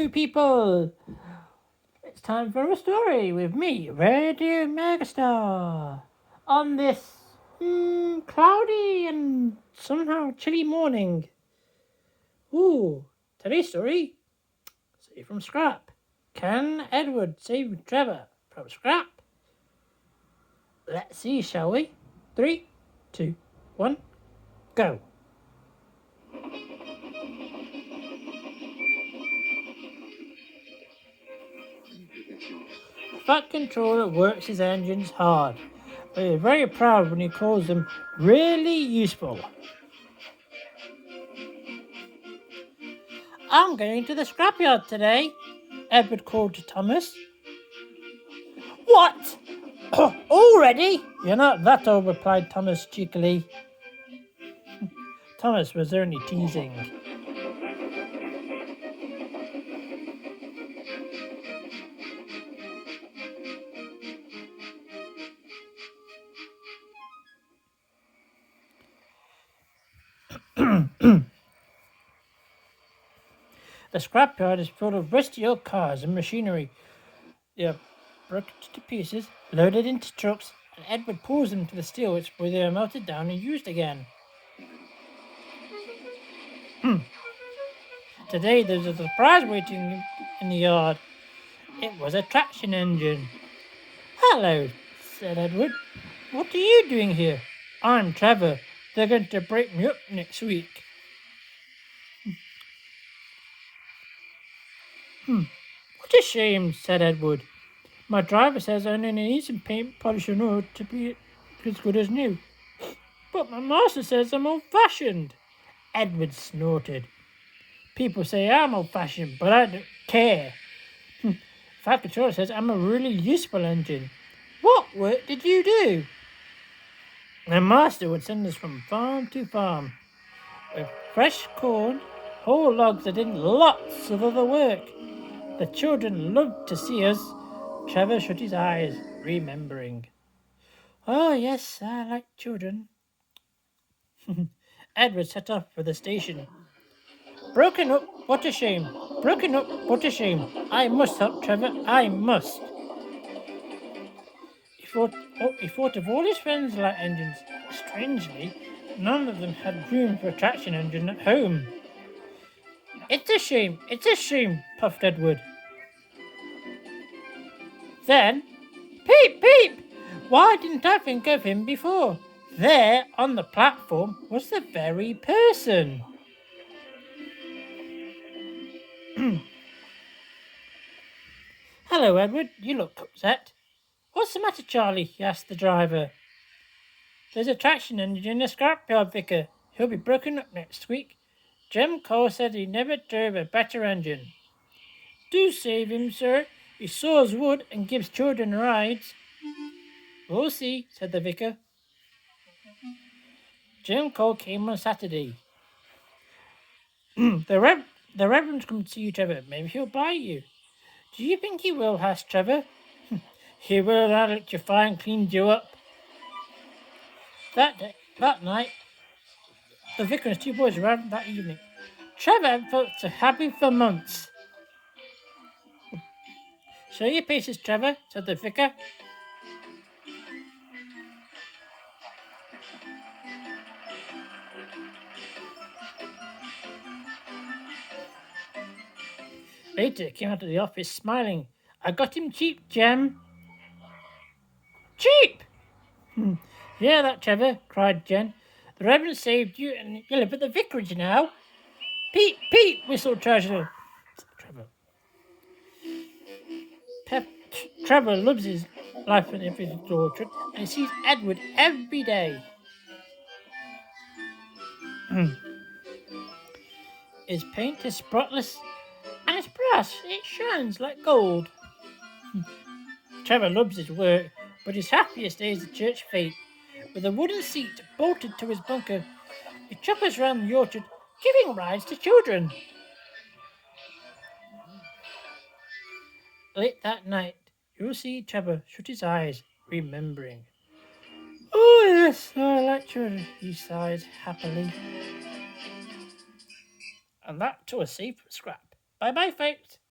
Hello, people! It's time for a story with me, Radio Megastar, on this cloudy and somehow chilly morning. Today's story, Save from Scrap. Can Edward save Trevor from scrap? Let's see, shall we? 3, 2, 1, go! Fat Controller works his engines hard, but he's very proud when he calls them really useful. I'm going to the scrapyard today, Edward called to Thomas. What? Already? You're not that old, replied Thomas cheekily. Thomas was only teasing. The scrapyard is full of rusty old cars and machinery. They are broken to pieces, loaded into trucks, and Edward pulls them to the steelworks where they are melted down and used again. Today there's a surprise waiting in the yard. It was a traction engine. Hello, said Edward. What are you doing here? I'm Trevor. They're going to break me up next week. What a shame, said Edward. My driver says I only need some paint, polish and oil to be as good as new. But my master says I'm old-fashioned. Edward snorted. People say I'm old-fashioned, but I don't care. Fat Controller says I'm a really useful engine. What work did you do? My master would send us from farm to farm with fresh corn, whole logs, and lots of other work. The children loved to see us. Trevor shut his eyes, remembering. Oh, yes, I like children. Edward set off for the station. Broken up, what a shame. Broken up, what a shame. I must help Trevor, I must. He thought of all his friends like engines. Strangely, none of them had room for a traction engine at home. It's a shame, puffed Edward. Then, peep, peep! Why didn't I think of him before? There, on the platform, was the very person. Hello, Edward. You look upset. What's the matter, Charlie? He asked the driver. There's a traction engine in the scrapyard, Vicar. He'll be broken up next week. Jem Cole said he never drove a better engine. Do save him, sir. He saws wood and gives children rides. We'll see, said the vicar. Jem Cole came on Saturday. The Reverend's come to see you, Trevor. Maybe he'll buy you. Do you think he will? Asked Trevor. He will now that you fine cleaned you up. That night, the vicar and his two boys arrived that evening. Trevor hadn't felt so happy for months. Show your paces, Trevor, said the vicar. Later, he came out of the office smiling. I got him cheap, Jem. Cheap! Hear that, Trevor, cried Jen. The Reverend saved you and you live at the vicarage now. Peep, peep, whistled Trevor. Trevor loves his life in his orchard and he sees Edward every day. His paint is spotless and his brass, it shines like gold. Trevor loves his work, but his happiest day is the church fete. With a wooden seat bolted to his bunker, he choppers round the orchard, giving rides to children. Late that night, you'll see Trevor shut his eyes, remembering. Oh, yes, I like children, he sighed happily. And that to a safe scrap. Bye-bye, folks.